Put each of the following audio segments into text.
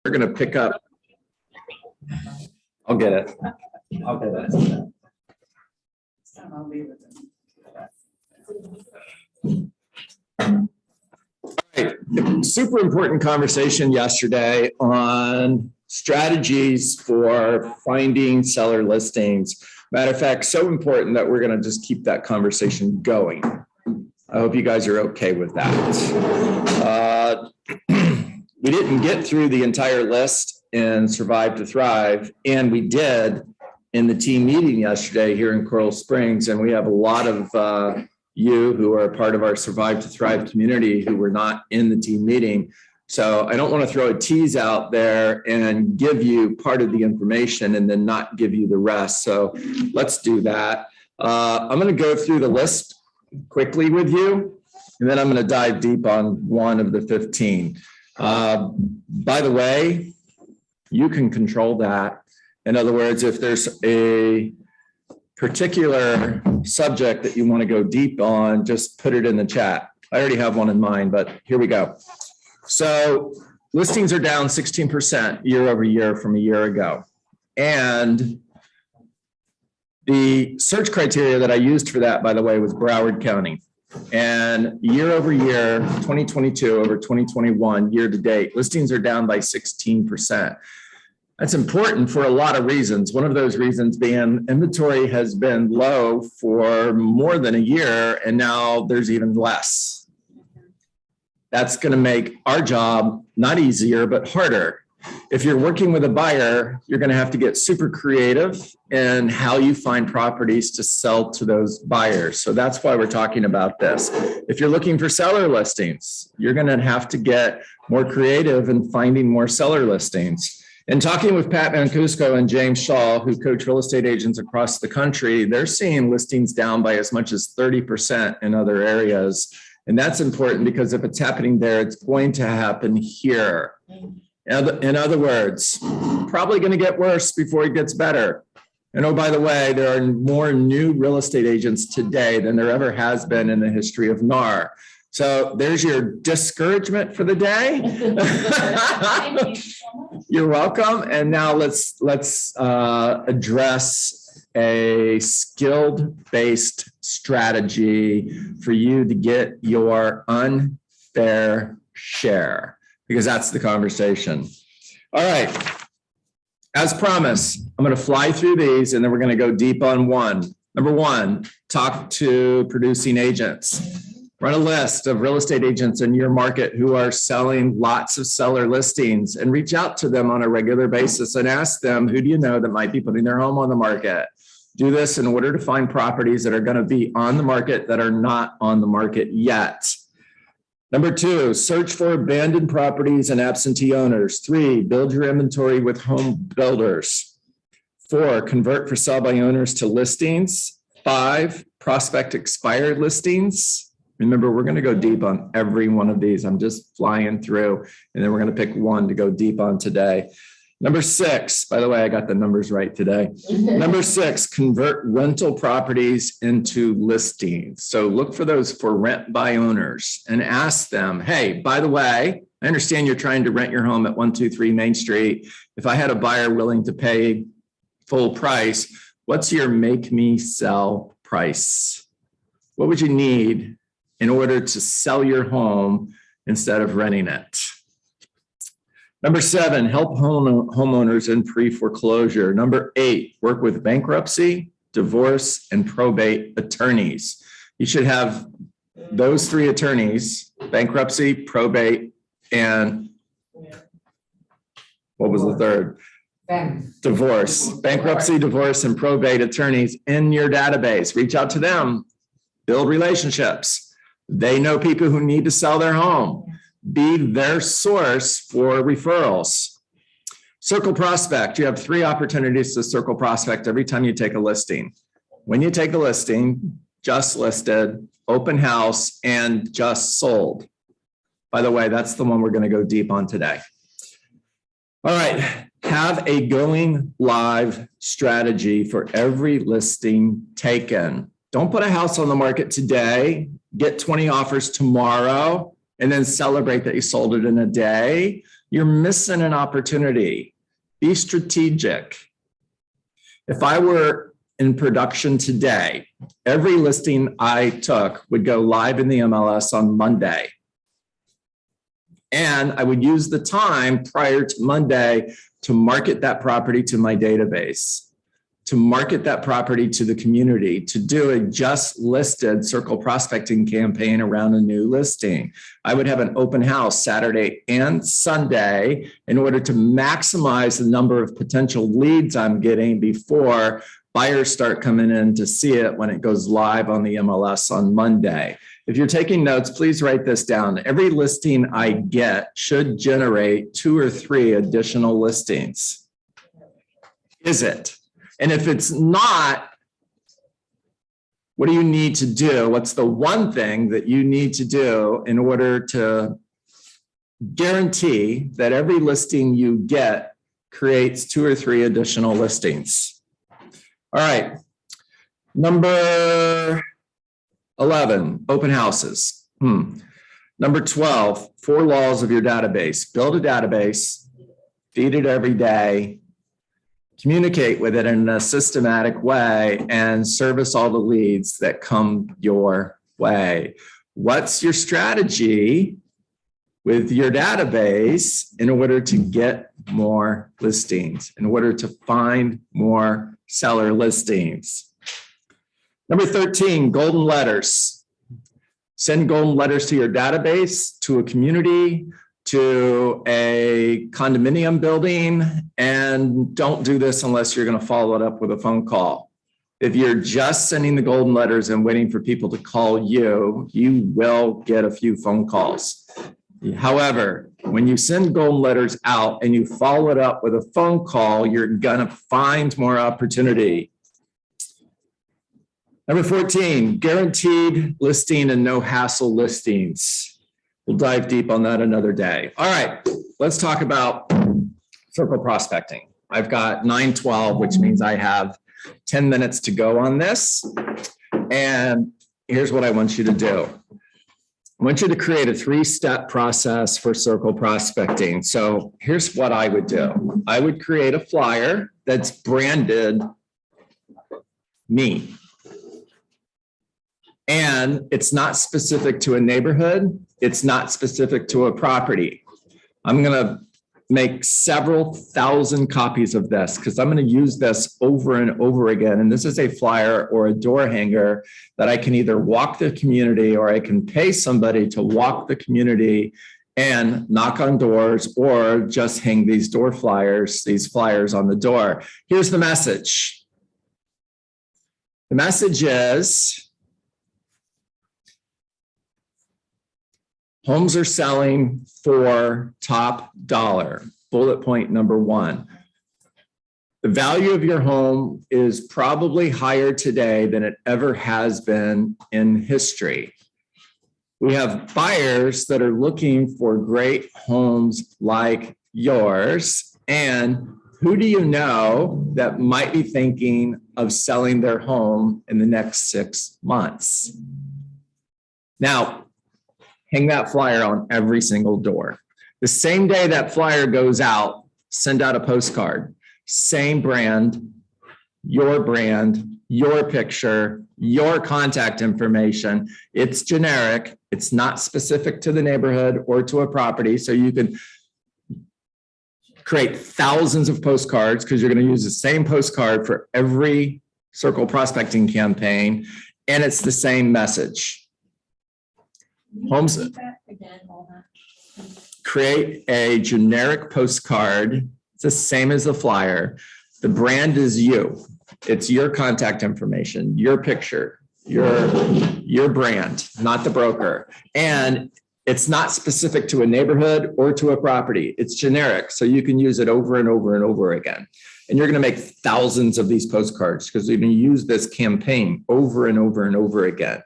We're going to pick up. I'll get it. I'll get it. All right. Super important conversation yesterday on strategies for finding seller listings. Matter of fact, so important that we're going to just keep that conversation going. I hope you guys are okay with that. We didn't get through the entire list in Survive to Thrive, and we did in the team meeting yesterday here in Coral Springs. And we have a lot of you who are part of our Survive to Thrive community who were not in the team meeting. So I don't want to throw a tease out there and give you part of the information and then not give you the rest. So let's do that. I'm going to go through the list quickly with you, and then I'm going to dive deep on one of the 15. By the way, you can control that. In other words, if there's a particular subject that you want to go deep on, just put it in the chat. I already have one in mind, but here we go. So listings are down 16% year over year from a year ago. And the search criteria that I used for that, by the way, was Broward County. And year over year, 2022 over 2021, year to date, listings are down by 16%. That's important for a lot of reasons. One of those reasons being inventory has been low for more than a year, and now there's even less. That's going to make our job not easier, but harder. If you're working with a buyer, you're going to have to get super creative in how you find properties to sell to those buyers. So that's why we're talking about this. If you're looking for seller listings, you're going to have to get more creative in finding more seller listings. And talking with Pat Mancuso and James Shaw, who coach real estate agents across the country, they're seeing listings down by as much as 30% in other areas. And that's important because if it's happening there, it's going to happen here. In other words, probably going to get worse before it gets better. And oh, by the way, there are more new real estate agents today than there ever has been in the history of NAR. So there's your discouragement for the day. Thank you so much. You're welcome. And now let's address a skilled-based strategy for you to get your unfair share, because that's the conversation. All right. As promised, I'm going to fly through these and then we're going to go deep on one. Number one, talk to producing agents. Run a list of real estate agents in your market who are selling lots of seller listings and reach out to them on a regular basis and ask them, who do you know that might be putting their home on the market? Do this in order to find properties that are going to be on the market that are not on the market yet. Number two, search for abandoned properties and absentee owners. 3, build your inventory with home builders. 4, convert for sell by owners to listings. 5, prospect expired listings. Remember, we're going to go deep on every one of these. I'm just flying through, and then we're going to pick one to go deep on today. Number 6, by the way, I got the numbers right today. Number 6, convert rental properties into listings. So look for those for rent by owners and ask them, hey, by the way, I understand you're trying to rent your home at 123 Main Street. If I had a buyer willing to pay full price, what's your make me sell price? What would you need in order to sell your home instead of renting it? Number 7, help homeowners in pre-foreclosure. Number 8, work with bankruptcy, divorce, and probate attorneys. You should have those 3 attorneys, bankruptcy, probate, and what was the third? Divorce. Bankruptcy, divorce, and probate attorneys in your database. Reach out to them, build relationships. They know people who need to sell their home. Be their source for referrals. Circle prospect. You have 3 opportunities to circle prospect every time you take a listing. When you take a listing, just listed, open house, and just sold. By the way, that's the one we're going to go deep on today. All right. Have a going live strategy for every listing taken. Don't put a house on the market today, get 20 offers tomorrow, and then celebrate that you sold it in a day. You're missing an opportunity. Be strategic. If I were in production today, every listing I took would go live in the MLS on Monday. And I would use the time prior to Monday to market that property to my database, to market that property to the community, to do a just listed circle prospecting campaign around a new listing. I would have an open house Saturday and Sunday in order to maximize the number of potential leads I'm getting before buyers start coming in to see it when it goes live on the MLS on Monday. If you're taking notes, please write this down. Every listing I get should generate 2 or 3 additional listings. Is it? And if it's not, what do you need to do? What's the one thing that you need to do in order to guarantee that every listing you get creates 2 or 3 additional listings? All right. Number 11, open houses. Number 12, 4 laws of your database. Build a database, feed it every day, communicate with it in a systematic way, and service all the leads that come your way. What's your strategy with your database in order to get more listings, in order to find more seller listings? Number 13, golden letters. Send golden letters to your database, to a community, to a condominium building, and don't do this unless you're going to follow it up with a phone call. If you're just sending the golden letters and waiting for people to call you, you will get a few phone calls. However, when you send golden letters out and you follow it up with a phone call, you're going to find more opportunity. Number 14, guaranteed listing and no hassle listings. We'll dive deep on that another day. All right, let's talk about circle prospecting. I've got 9:12, which means I have 10 minutes to go on this. And here's what I want you to do. I want you to create a 3-step process for circle prospecting. So here's what I would do. I would create a flyer that's branded me. And it's not specific to a neighborhood. It's not specific to a property. I'm going to make several thousand copies of this because I'm going to use this over and over again. And this is a flyer or a door hanger that I can either walk the community or I can pay somebody to walk the community and knock on doors or just hang these flyers on the door. Here's the message. The message is, homes are selling for top dollar. Bullet point number 1. The value of your home is probably higher today than it ever has been in history. We have buyers that are looking for great homes like yours. And who do you know that might be thinking of selling their home in the next 6 months? Now, hang that flyer on every single door. The same day that flyer goes out, send out a postcard. Same brand, your picture, your contact information. It's generic. It's not specific to the neighborhood or to a property. So you can create thousands of postcards because you're going to use the same postcard for every circle prospecting campaign. And it's the same message. Homes, create a generic postcard. It's the same as the flyer. The brand is you. It's your contact information, your picture, your brand, not the broker. And it's not specific to a neighborhood or to a property. It's generic. So you can use it over and over and over again. And you're going to make thousands of these postcards because you're going to use this campaign over and over and over again.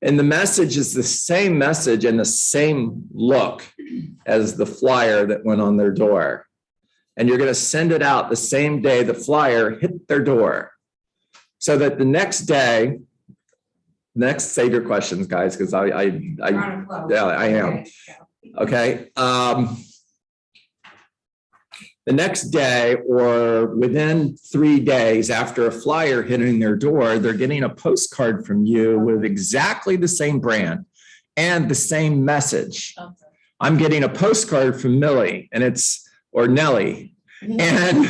And the message is the same message and the same look as the flyer that went on their door. And you're going to send it out the same day the flyer hit their door. So that the next day, save your questions, guys, because I am. Okay. The next day or within 3 days after a flyer hitting their door, they're getting a postcard from you with exactly the same brand and the same message. Okay. I'm getting a postcard from Millie or Nellie, and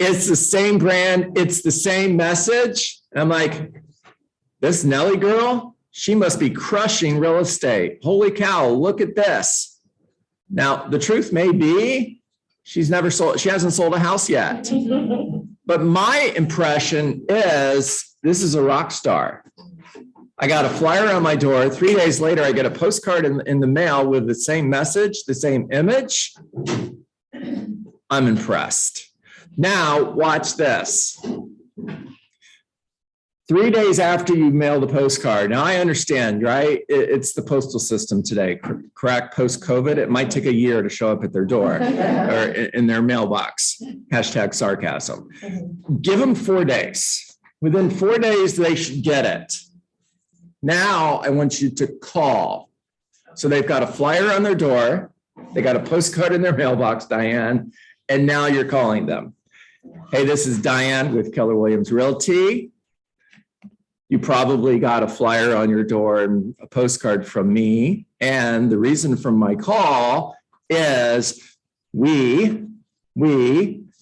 it's the same brand, it's the same message. And I'm like, this Nellie girl, she must be crushing real estate. Holy cow, look at this. Now, the truth may be, she hasn't sold a house yet. But my impression is this is a rock star. I got a flyer on my door. 3 days later, I get a postcard in the mail with the same message, the same image. I'm impressed. Now, watch this. 3 days after you mail the postcard. Now, I understand, right? It's the postal system today, correct? Post-COVID, it might take a year to show up at their door or in their mailbox. Hashtag sarcasm. Give them 4 days. Within 4 days, they should get it. Now, I want you to call. So they've got a flyer on their door. They got a postcard in their mailbox, Diane, and now you're calling them. Hey, this is Diane with Keller Williams Realty. You probably got a flyer on your door and a postcard from me. And the reason for my call is we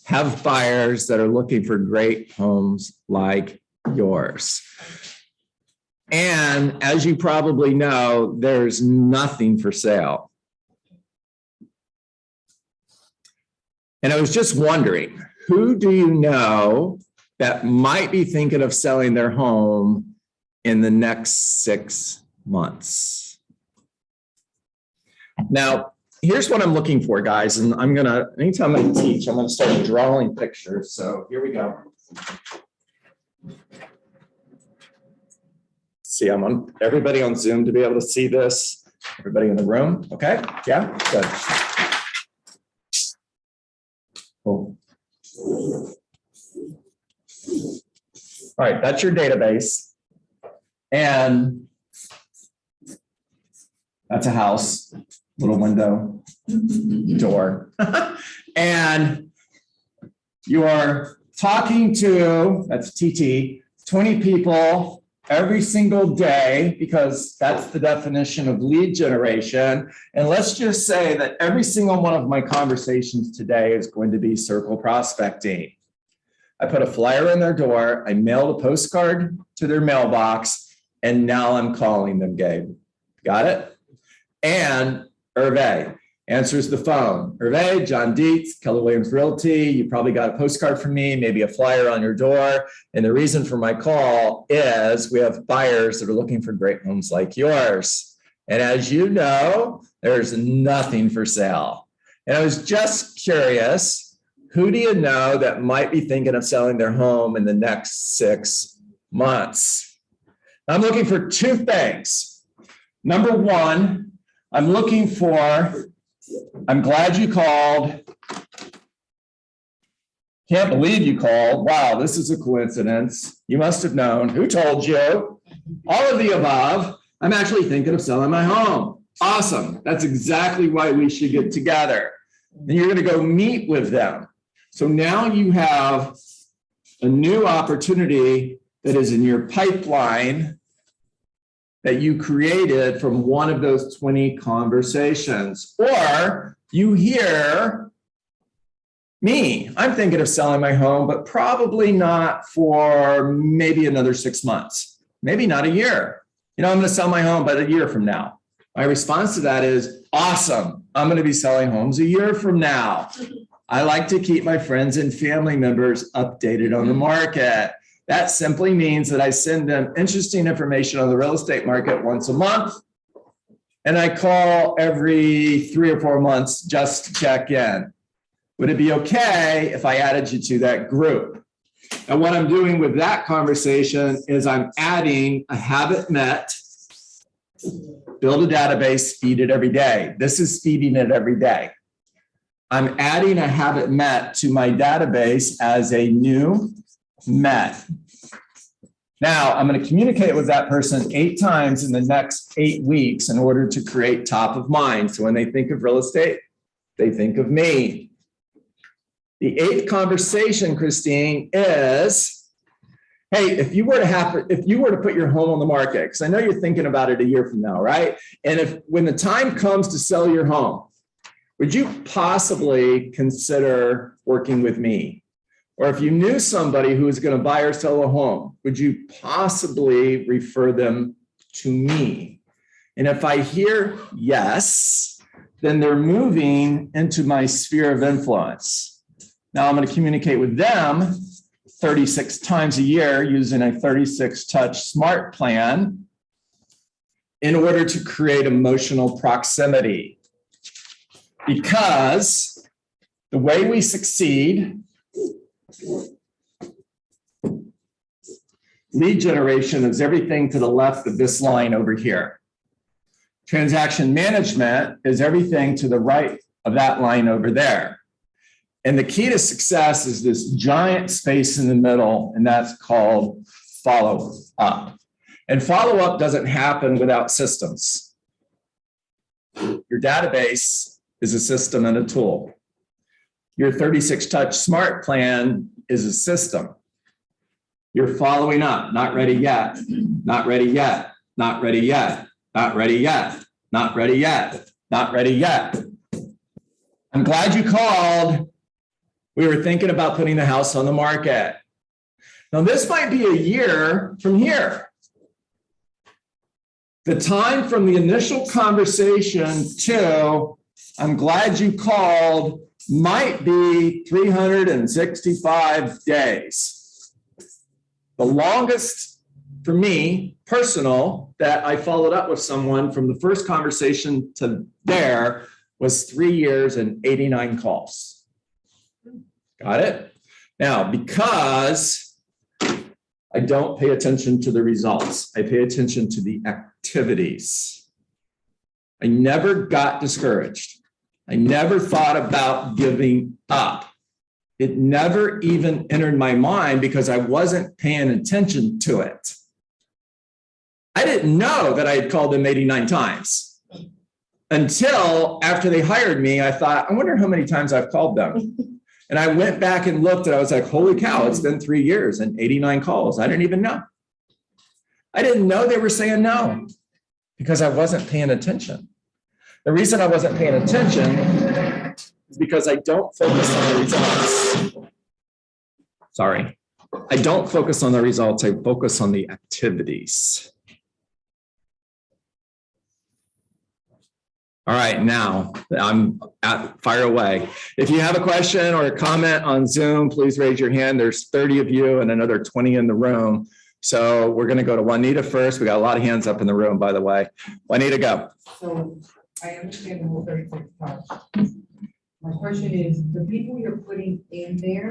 have buyers that are looking for great homes like yours. And as you probably know, there's nothing for sale. And I was just wondering, who do you know that might be thinking of selling their home in the next 6 months? Now, here's what I'm looking for, guys. And anytime I teach, I'm gonna start drawing pictures. So here we go. See, I'm on everybody on Zoom to be able to see this. Everybody in the room, okay? Yeah, good. Cool. All right, that's your database. And that's a house, little window, door. And you are talking to, that's TT, 20 people every single day, because that's the definition of lead generation. And let's just say that every single one of my conversations today is going to be circle prospecting. I put a flyer in their door, I mailed a postcard to their mailbox, and now I'm calling them, Gabe. Got it? And Hervé answers the phone. Hervé, John Dietz, Keller Williams Realty. You probably got a postcard from me, maybe a flyer on your door. And the reason for my call is we have buyers that are looking for great homes like yours. And as you know, there's nothing for sale. And I was just curious, who do you know that might be thinking of selling their home in the next 6 months? I'm looking for 2 things. Number one, I'm glad you called. Can't believe you called. Wow, this is a coincidence. You must have known. Who told you? All of the above. I'm actually thinking of selling my home. Awesome. That's exactly why we should get together. Then you're going to go meet with them. So now you have a new opportunity that is in your pipeline that you created from one of those 20 conversations. Or you hear me, I'm thinking of selling my home, but probably not for maybe another 6 months, maybe not a year. I'm going to sell my home, but a year from now. My response to that is, awesome. I'm going to be selling homes a year from now. I like to keep my friends and family members updated on the market. That simply means that I send them interesting information on the real estate market once a month. And I call every 3 or 4 months just to check in. Would it be okay if I added you to that group? And what I'm doing with that conversation is I'm adding a habit met, build a database, feed it every day. This is feeding it every day. I'm adding a habit met to my database as a new met. Now, I'm going to communicate with that person 8 times in the next 8 weeks in order to create top of mind. So when they think of real estate, they think of me. The 8th conversation, Christine, is, hey, if you were to put your home on the market, because I know you're thinking about it a year from now, right? And when the time comes to sell your home, would you possibly consider working with me? Or if you knew somebody who was going to buy or sell a home, would you possibly refer them to me? And if I hear yes, then they're moving into my sphere of influence. Now I'm going to communicate with them 36 times a year using a 36 touch SMART plan in order to create emotional proximity. Because the way we succeed, lead generation is everything to the left of this line over here. Transaction management is everything to the right of that line over there. And the key to success is this giant space in the middle, and that's called follow up. And follow up doesn't happen without systems. Your database is a system and a tool. Your 36 touch SMART plan is a system. You're following up, not ready yet, not ready yet, not ready yet, not ready yet, not ready yet, not ready yet. I'm glad you called. We were thinking about putting the house on the market. Now, this might be a year from here. The time from the initial conversation to I'm glad you called might be 365 days. The longest for me, personal, that I followed up with someone from the first conversation to there was 3 years and 89 calls. Got it? Now, because I don't pay attention to the results, I pay attention to the activities. I never got discouraged. I never thought about giving up. It never even entered my mind because I wasn't paying attention to it. I didn't know that I had called them 89 times until after they hired me. I thought, I wonder how many times I've called them. And I went back and looked and I was like, holy cow, it's been 3 years and 89 calls. I didn't even know. I didn't know they were saying no because I wasn't paying attention. The reason I wasn't paying attention is because I don't focus on the results. Sorry. I don't focus on the results. I focus on the activities. All right, now I'm at fire away. If you have a question or a comment on Zoom, please raise your hand. There's 30 of you and another 20 in the room. So we're going to go to Juanita first. We got a lot of hands up in the room, by the way. Juanita, go. So I understand the whole 36 touch. My question is, the people you're putting in there,